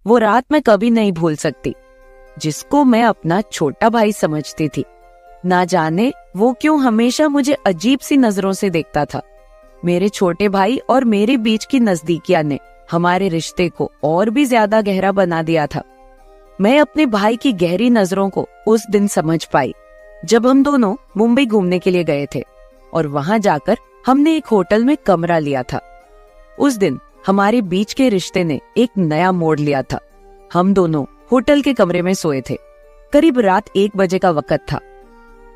वो रात मैं कभी नहीं भूल सकती, जिसको मैं अपना छोटा भाई समझती थी। ना जाने वो क्यों हमेशा मुझे अजीब सी नजरों से देखता था। मेरे छोटे भाई और मेरे बीच की नजदीकियां ने हमारे रिश्ते को और भी ज्यादा गहरा बना दिया था। मैं अपने भाई की गहरी नजरों को उस दिन समझ पाई जब हम दोनों मुंबई घूमने के लिए गए थे और वहां जाकर हमने एक होटल में कमरा लिया था। उस दिन हमारे बीच के रिश्ते ने एक नया मोड़ लिया था। हम दोनों होटल के कमरे में सोए थे। करीब रात 1 बजे का वक्त था।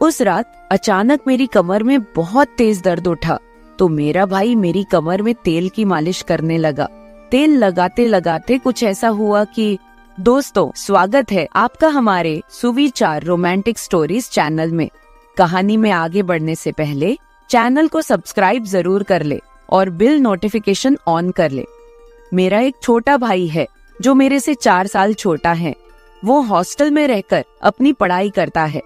उस रात अचानक मेरी कमर में बहुत तेज दर्द उठा तो मेरा भाई मेरी कमर में तेल की मालिश करने लगा। तेल लगाते लगाते कुछ ऐसा हुआ कि दोस्तों, स्वागत है आपका हमारे सुविचार रोमांटिक स्टोरीज चैनल में। कहानी में आगे बढ़ने से पहले चैनल को सब्सक्राइब जरूर कर ले और बिल नोटिफिकेशन ऑन कर ले। मेरा एक छोटा भाई है जो मेरे से 4 साल छोटा है। वो हॉस्टल में रहकर अपनी पढ़ाई करता है।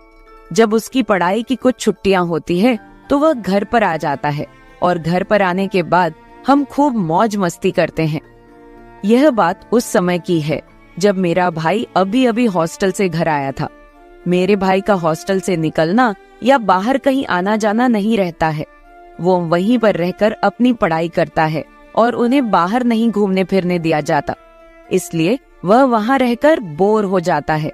जब उसकी पढ़ाई की कुछ छुट्टियां होती है तो वह घर पर आ जाता है और घर पर आने के बाद हम खूब मौज मस्ती करते हैं। यह बात उस समय की है जब मेरा भाई अभी अभी हॉस्टल से घर आया था। मेरे भाई का हॉस्टल से निकलना या बाहर कहीं आना जाना नहीं रहता है। वो वहीं पर रहकर अपनी पढ़ाई करता है और उन्हें बाहर नहीं घूमने फिरने दिया जाता, इसलिए वह वहां रहकर बोर हो जाता है।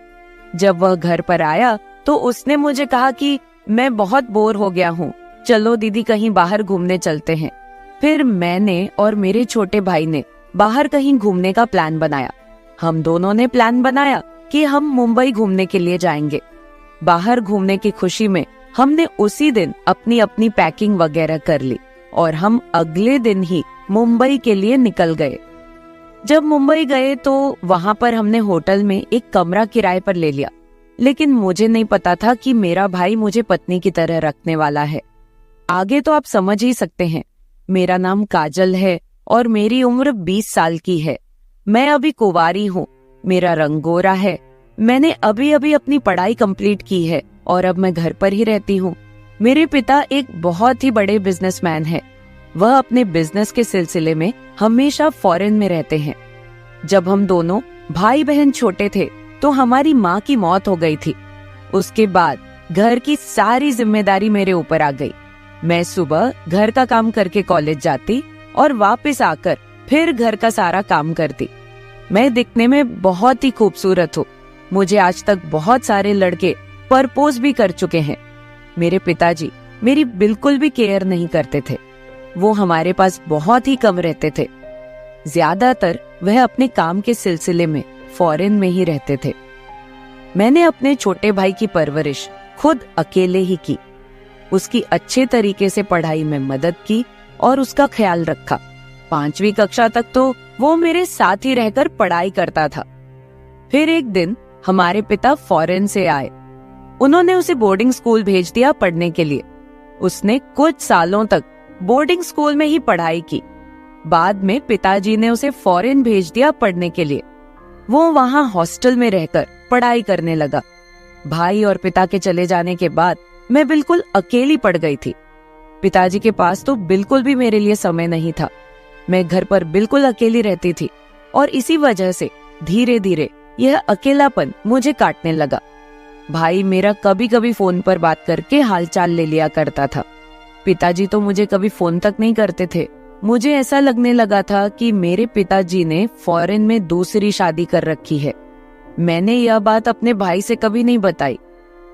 जब वह घर पर आया तो उसने मुझे कहा कि मैं बहुत बोर हो गया हूँ, चलो दीदी कहीं बाहर घूमने चलते हैं। फिर मैंने और मेरे छोटे भाई ने बाहर कहीं घूमने का प्लान बनाया। हम दोनों ने प्लान बनाया कि हम मुंबई घूमने के लिए जाएंगे। बाहर घूमने की खुशी में हमने उसी दिन अपनी अपनी पैकिंग वगैरह कर ली और हम अगले दिन ही मुंबई के लिए निकल गए। जब मुंबई गए तो वहां पर हमने होटल में एक कमरा किराए पर ले लिया, लेकिन मुझे नहीं पता था कि मेरा भाई मुझे पत्नी की तरह रखने वाला है। आगे तो आप समझ ही सकते हैं। मेरा नाम काजल है और मेरी उम्र 20 साल की है। मैं अभी कुंवारी हूँ। मेरा रंग गोरा है। मैंने अभी अभी अपनी पढ़ाई कंप्लीट की है और अब मैं घर पर ही रहती हूँ। मेरे पिता एक बहुत ही बड़े बिजनेसमैन हैं। वह अपने बिजनेस के सिलसिले में हमेशा फॉरेन में रहते हैं। जब हम दोनों भाई बहन छोटे थे तो हमारी माँ की मौत हो गई थी। उसके बाद घर की सारी जिम्मेदारी मेरे ऊपर आ गई। मैं सुबह घर का काम करके कॉलेज जाती और वापस आकर फिर घर का सारा काम करती। मैं दिखने में बहुत ही खूबसूरत हूँ। मुझे आज तक बहुत सारे लड़के प्रपोज भी कर चुके हैं। मेरे पिताजी मेरी बिल्कुल भी केयर नहीं करते थे। वो हमारे पास बहुत ही कम रहते थे। ज्यादातर वह अपने काम के सिलसिले में फॉरेन में ही रहते थे। मैंने अपने छोटे भाई की परवरिश खुद अकेले ही की। उसकी अच्छे तरीके से पढ़ाई में मदद की और उसका ख्याल रखा। 5वीं कक्षा तक तो वो मेरे साथ ही रहकर पढ़ाई करता था। फिर एक दिन हमारे पिता फॉरेन से आए। उन्होंने उसे बोर्डिंग स्कूल भेज दिया पढ़ने के लिए। उसने कुछ सालों तक बोर्डिंग स्कूल में ही पढ़ाई की। बाद में पिताजी ने उसे फॉरेन भेज दिया पढ़ने के लिए। वो वहां हॉस्टल में रहकर पढ़ाई करने लगा। भाई और पिता के चले जाने के बाद मैं बिल्कुल अकेली पड़ गई थी। पिताजी के पास तो बिल्कुल भी मेरे लिए समय नहीं था। मैं घर पर बिल्कुल अकेली रहती थी और इसी वजह से धीरे धीरे यह अकेलापन मुझे काटने लगा। भाई मेरा कभी कभी फोन पर बात करके हालचाल ले लिया करता था। पिताजी तो मुझे कभी फोन तक नहीं करते थे। मुझे ऐसा लगने लगा था कि मेरे पिताजी ने फॉरेन में दूसरी शादी कर रखी है। मैंने यह बात अपने भाई से कभी नहीं बताई।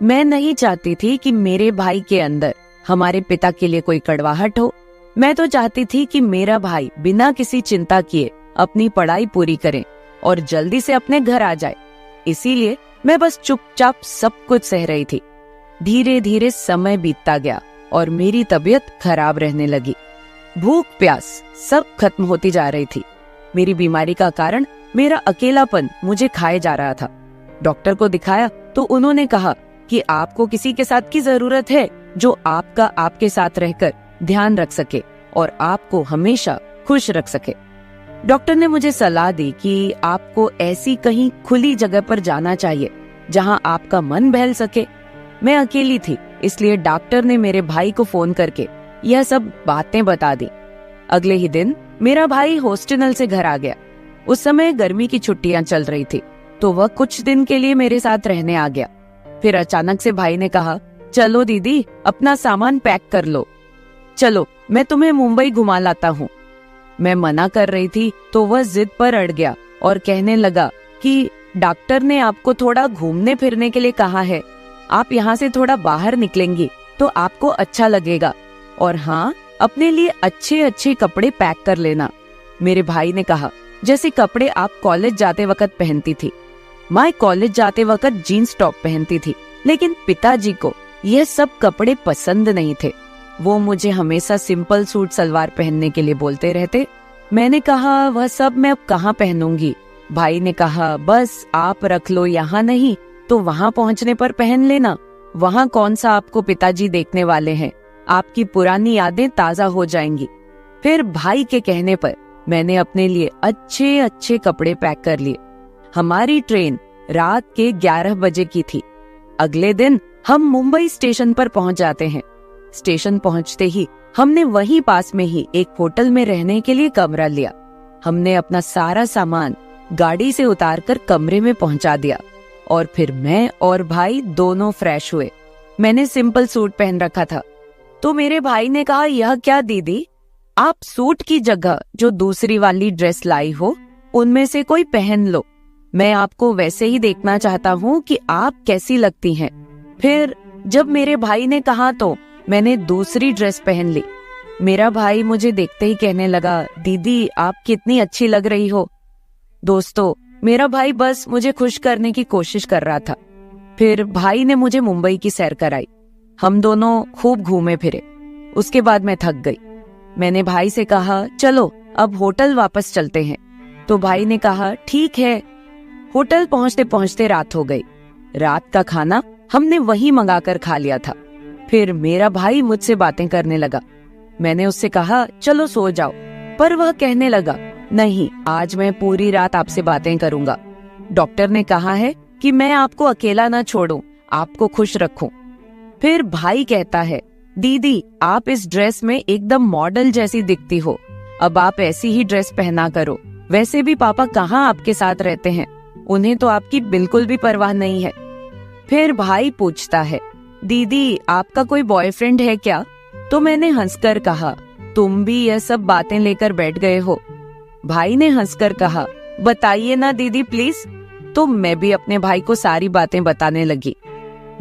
मैं नहीं चाहती थी कि मेरे भाई के अंदर हमारे पिता के लिए कोई कड़वाहट हो। मैं तो चाहती थी कि मेरा भाई बिना किसी चिंता किए अपनी पढ़ाई पूरी करे और जल्दी से अपने घर आ जाए। इसीलिए मैं बस चुपचाप सब कुछ सह रही थी। धीरे धीरे समय बीतता गया और मेरी तबीयत खराब रहने लगी। भूख प्यास सब खत्म होती जा रही थी। मेरी बीमारी का कारण मेरा अकेलापन मुझे खाए जा रहा था। डॉक्टर को दिखाया तो उन्होंने कहा कि आपको किसी के साथ की जरूरत है जो आपका आपके साथ रहकर ध्यान रख सके और आपको हमेशा खुश रख सके। डॉक्टर ने मुझे सलाह दी कि आपको ऐसी कहीं खुली जगह पर जाना चाहिए जहां आपका मन बहल सके। मैं अकेली थी, इसलिए डॉक्टर ने मेरे भाई को फोन करके यह सब बातें बता दी। अगले ही दिन मेरा भाई हॉस्टल से घर आ गया। उस समय गर्मी की छुट्टियां चल रही थी, तो वह कुछ दिन के लिए मेरे साथ रहने आ गया। फिर अचानक से भाई ने कहा, चलो दीदी अपना सामान पैक कर लो, चलो मैं तुम्हें मुंबई घुमा लाता हूँ। मैं मना कर रही थी तो वह जिद पर अड़ गया और कहने लगा कि डॉक्टर ने आपको थोड़ा घूमने फिरने के लिए कहा है, आप यहाँ से थोड़ा बाहर निकलेंगी तो आपको अच्छा लगेगा, और हाँ, अपने लिए अच्छे अच्छे कपड़े पैक कर लेना। मेरे भाई ने कहा, जैसे कपड़े आप कॉलेज जाते वक्त पहनती थी। मैं कॉलेज जाते वक्त जीन्स टॉप पहनती थी, लेकिन पिताजी को यह सब कपड़े पसंद नहीं थे। वो मुझे हमेशा सिंपल सूट सलवार पहनने के लिए बोलते रहते। मैंने कहा, वह सब मैं अब कहाँ पहनूंगी। भाई ने कहा, बस आप रख लो, यहाँ नहीं तो वहाँ पहुँचने पर पहन लेना। वहाँ कौन सा आपको पिताजी देखने वाले हैं, आपकी पुरानी यादें ताजा हो जाएंगी। फिर भाई के कहने पर मैंने अपने लिए अच्छे अच्छे कपड़े पैक कर लिए। हमारी ट्रेन रात के 11 बजे की थी। अगले दिन हम मुंबई स्टेशन पर पहुंच जाते हैं। स्टेशन पहुंचते ही हमने वहीं पास में ही एक होटल में रहने के लिए कमरा लिया। हमने अपना सारा सामान गाड़ी से उतारकर कमरे में पहुंचा दिया और फिर मैं और भाई दोनों फ्रेश हुए। मैंने सिंपल सूट पहन रखा था, तो मेरे भाई ने कहा, यह क्या दीदी, आप सूट की जगह जो दूसरी वाली ड्रेस लाई हो उनमें से कोई पहन लो। मैं आपको वैसे ही देखना चाहता हूँ कि आप कैसी लगती हैं। फिर जब मेरे भाई ने कहा तो मैंने दूसरी ड्रेस पहन ली। मेरा भाई मुझे देखते ही कहने लगा, दीदी आप कितनी अच्छी लग रही हो। दोस्तों, मेरा भाई बस मुझे खुश करने की कोशिश कर रहा था। फिर भाई ने मुझे मुंबई की सैर कराई। हम दोनों खूब घूमे फिरे। उसके बाद मैं थक गई। मैंने भाई से कहा, चलो अब होटल वापस चलते हैं। तो भाई ने कहा, ठीक है। होटल पहुंचते पहुंचते रात हो गई। रात का खाना हमने वहीं मंगाकर खा लिया था। फिर मेरा भाई मुझसे बातें करने लगा। मैंने उससे कहा, चलो सो जाओ, पर वह कहने लगा, नहीं, आज मैं पूरी रात आपसे बातें करूंगा। डॉक्टर ने कहा है कि मैं आपको अकेला ना छोड़ूं, आपको खुश रखूं। फिर भाई कहता है, दीदी आप इस ड्रेस में एकदम मॉडल जैसी दिखती हो, अब आप ऐसी ही ड्रेस पहना करो। वैसे भी पापा कहाँ आपके साथ रहते हैं, उन्हें तो आपकी बिल्कुल भी परवाह नहीं है। फिर भाई पूछता है, दीदी आपका कोई बॉयफ्रेंड है क्या? तो मैंने हंसकर कहा, तुम भी यह सब बातें लेकर बैठ गए हो। भाई ने हंसकर कहा, बताइए ना दीदी प्लीज। तो मैं भी अपने भाई को सारी बातें बताने लगी।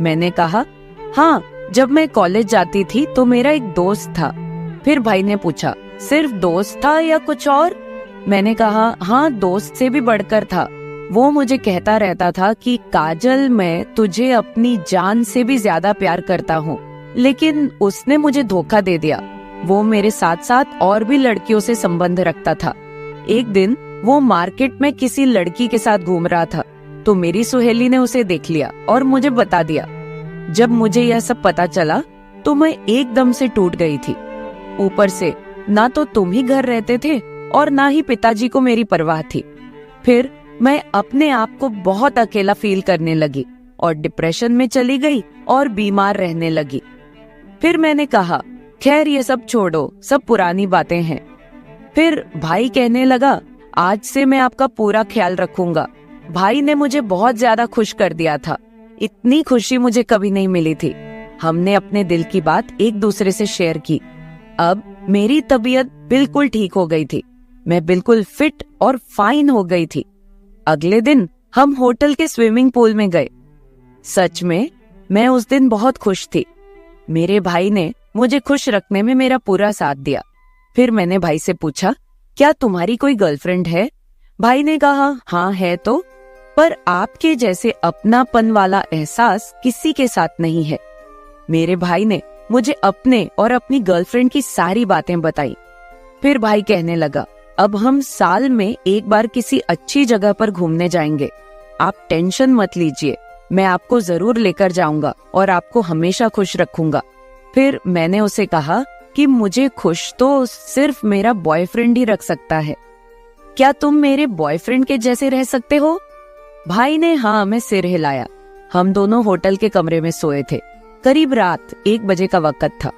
मैंने कहा, हाँ, जब मैं कॉलेज जाती थी तो मेरा एक दोस्त था। फिर भाई ने पूछा, सिर्फ दोस्त था या कुछ और? मैंने कहा, हाँ, दोस्त से भी बढ़कर था। वो मुझे कहता रहता था कि काजल, मैं तुझे अपनी जान से भी ज्यादा प्यार करता हूँ, लेकिन उसने मुझे धोखा दे दिया। वो मेरे साथ साथ और भी लड़कियों से संबंध रखता था। एक दिन वो मार्केट में किसी लड़की के साथ घूम रहा था, तो मेरी सुहेली ने उसे देख लिया और मुझे बता दिया। जब मुझे यह सब पता चला तो मैं एकदम से टूट गई थी। ऊपर से ना तो तुम ही घर रहते थे और ना ही पिताजी को मेरी परवाह थी। फिर मैं अपने आप को बहुत अकेला फील करने लगी और डिप्रेशन में चली गई और बीमार रहने लगी। फिर मैंने कहा, खैर ये सब छोड़ो, सब पुरानी बातें हैं। फिर भाई कहने लगा, आज से मैं आपका पूरा ख्याल रखूंगा। भाई ने मुझे बहुत ज्यादा खुश कर दिया था। इतनी खुशी मुझे कभी नहीं मिली थी। हमने अपने दिल की बात एक दूसरे से शेयर की। अब मेरी तबीयत बिल्कुल ठीक हो गई थी। मैं बिल्कुल फिट और फाइन हो गई थी। अगले दिन हम होटल के स्विमिंग पूल में गए। सच में मैं उस दिन बहुत खुश थी। मेरे भाई ने मुझे खुश रखने में मेरा पूरा साथ दिया। फिर मैंने भाई से पूछा, क्या तुम्हारी कोई गर्लफ्रेंड है? भाई ने कहा, हाँ है तो, पर आपके जैसे अपनापन वाला एहसास किसी के साथ नहीं है। मेरे भाई ने मुझे अपने और अपनी गर्लफ्रेंड की सारी बातें बताई। फिर भाई कहने लगा, अब हम साल में एक बार किसी अच्छी जगह पर घूमने जाएंगे। आप टेंशन मत लीजिए, मैं आपको जरूर लेकर जाऊंगा और आपको हमेशा खुश रखूंगा। फिर मैंने उसे कहा कि मुझे खुश तो सिर्फ मेरा बॉयफ्रेंड ही रख सकता है। क्या तुम मेरे बॉयफ्रेंड के जैसे रह सकते हो? भाई ने हाँ में सिर हिलाया। हम दोनों होटल के कमरे में सोए थे। करीब रात 1 बजे का वक्त था।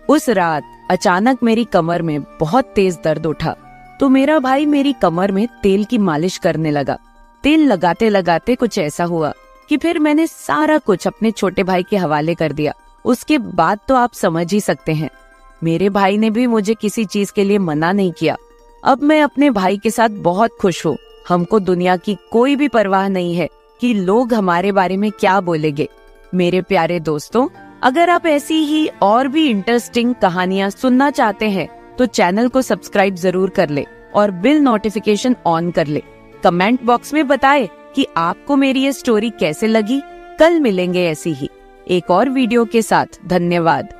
उस रात अचानक मेरी कमर में बहुत तेज दर्द उठा। तो मेरा भाई मेरी कमर में तेल की मालिश करने लगा। तेल लगाते लगाते कुछ ऐसा हुआ कि फिर मैंने सारा कुछ अपने छोटे भाई के हवाले कर दिया। उसके बाद तो आप समझ ही सकते हैं, मेरे भाई ने भी मुझे किसी चीज के लिए मना नहीं किया। अब मैं अपने भाई के साथ बहुत खुश हूँ। हमको दुनिया की कोई भी परवाह नहीं है कि लोग हमारे बारे में क्या बोलेंगे। मेरे प्यारे दोस्तों, अगर आप ऐसी ही और भी इंटरेस्टिंग कहानियाँ सुनना चाहते हैं तो चैनल को सब्सक्राइब जरूर कर ले और बिल नोटिफिकेशन ऑन कर ले। कमेंट बॉक्स में बताएं कि आपको मेरी ये स्टोरी कैसे लगी। कल मिलेंगे ऐसी ही एक और वीडियो के साथ। धन्यवाद।